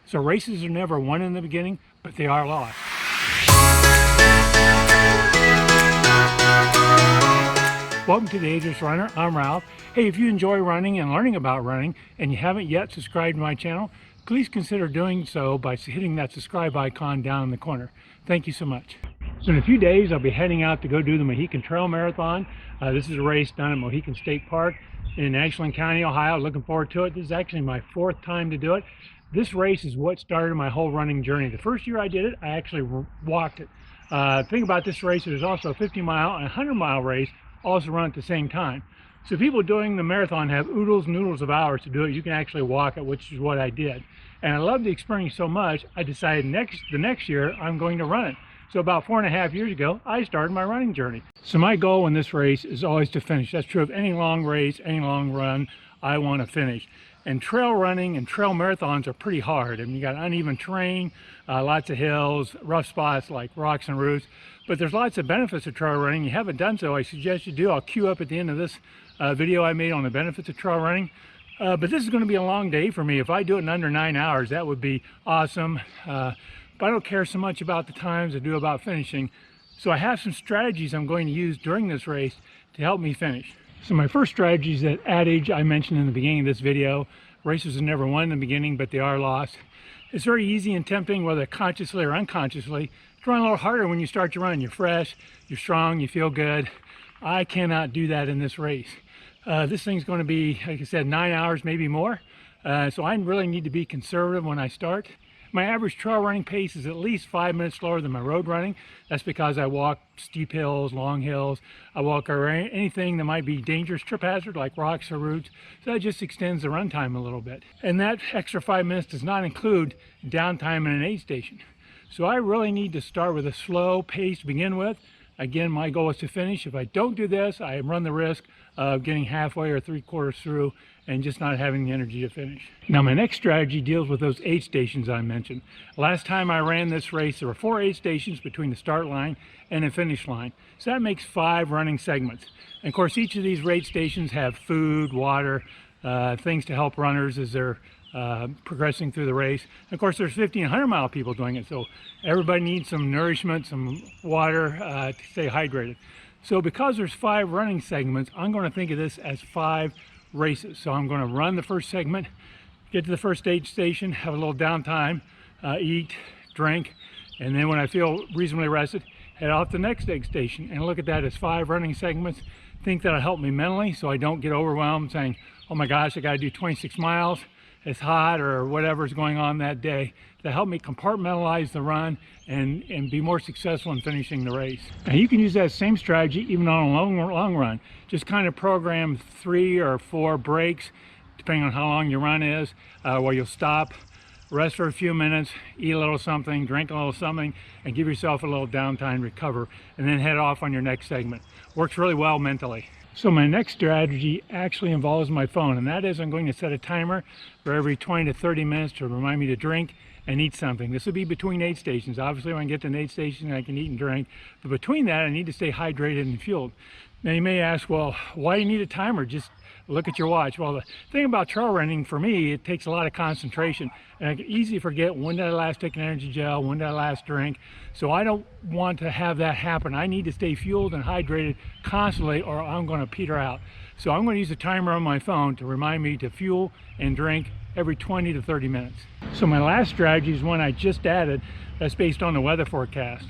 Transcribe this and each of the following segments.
So races are never won in the beginning, but they are lost. Welcome to the Ageless Runner. I'm Ralph. Hey, if you enjoy running and learning about running and you haven't yet subscribed to my channel, please consider doing so by hitting that subscribe icon down in the corner. Thank you so much. So in a few days, I'll be heading out to go do the Mohican Trail Marathon. This is a race done at Mohican State Park in Ashland County, Ohio. Looking forward to it. This is actually my 4th time to do it. This race is what started my whole running journey. The first year I did it, I actually walked it. The thing about this race, there's also a 50-mile and 100-mile race also run at the same time. So people doing the marathon have oodles and oodles of hours to do it. You can actually walk it, which is what I did. And I loved the experience so much, I decided the next year I'm going to run it. So about 4.5 years ago, I started my running journey. So my goal in this race is always to finish. That's true of any long race, any long run, I want to finish. And trail running and trail marathons are pretty hard. I mean, you got uneven terrain, lots of hills, rough spots like rocks and roots. But there's lots of benefits of trail running. You haven't done so, I suggest you do. I'll queue up at the end of this video I made on the benefits of trail running. But this is going to be a long day for me. If I do it in under 9 hours, that would be awesome. But I don't care so much about the times I do about finishing. So I have some strategies I'm going to use during this race to help me finish. So my first strategy is that adage I mentioned in the beginning of this video. Races are never won in the beginning, but they are lost. It's very easy and tempting, whether consciously or unconsciously, to run a little harder when you start your run. You're fresh, you're strong, you feel good. I cannot do that in this race. This thing's going to be, like I said, 9 hours, maybe more. So I really need to be conservative when I start. My average trail running pace is at least 5 minutes slower than my road running. That's because I walk steep hills, long hills. I walk around anything that might be dangerous trip hazard like rocks or roots. So that just extends the run time a little bit. And that extra 5 minutes does not include downtime in an aid station. So I really need to start with a slow pace to begin with. Again, my goal is to finish. If I don't do this, I run the risk of getting halfway or 3/4 through and just not having the energy to finish. Now, my next strategy deals with those aid stations I mentioned. Last time I ran this race, there were 4 aid stations between the start line and the finish line. So that makes 5 running segments. And of course, each of these aid stations have food, water, things to help runners as they're progressing through the race. And of course, there's 50 and 100-mile people doing it, so everybody needs some nourishment, some water to stay hydrated. So because there's 5 running segments, I'm going to think of this as 5 races. So I'm going to run the first segment, get to the first aid station, have a little downtime, eat, drink, and then when I feel reasonably rested, head off to the next aid station and look at that as 5 running segments. Think that'll help me mentally so I don't get overwhelmed saying, oh my gosh, I got to do 26 miles. It's hot or whatever's going on that day, to help me compartmentalize the run and be more successful in finishing the race. Now you can use that same strategy even on a long run. Just kind of program 3 or 4 breaks, depending on how long your run is, where you'll stop, rest for a few minutes, eat a little something, drink a little something, and give yourself a little downtime, recover, and then head off on your next segment. Works really well mentally. So my next strategy actually involves my phone, and that is I'm going to set a timer for every 20 to 30 minutes to remind me to drink and eat something. This will be between aid stations. Obviously, when I get to an aid station, I can eat and drink, but between that, I need to stay hydrated and fueled. Now you may ask, well, why do you need a timer? Just look at your watch. Well, the thing about trail running, for me, it takes a lot of concentration, and I can easily forget when did I last take an energy gel, when did I last drink. So I don't want to have that happen. I need to stay fueled and hydrated constantly or I'm going to peter out. So I'm going to use a timer on my phone to remind me to fuel and drink every 20 to 30 minutes. So my last strategy is one I just added that's based on the weather forecast.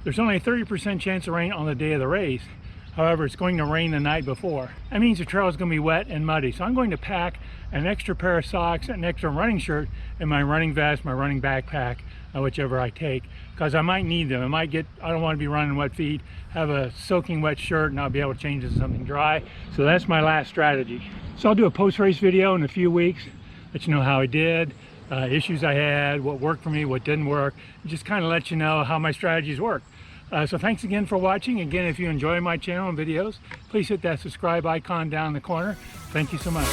There's only a 30% chance of rain on the day of the race. However, it's going to rain the night before. That means the trail is going to be wet and muddy. So I'm going to pack an extra pair of socks, an extra running shirt, and my running vest, my running backpack, whichever I take, because I might need them. I don't want to be running wet feet, have a soaking wet shirt, and I'll be able to change it to something dry. So that's my last strategy. So I'll do a post-race video in a few weeks, let you know how I did, issues I had, what worked for me, what didn't work, just kind of let you know how my strategies work. So thanks again for watching. Again, if you enjoy my channel and videos, please hit that subscribe icon down in the corner. Thank you so much.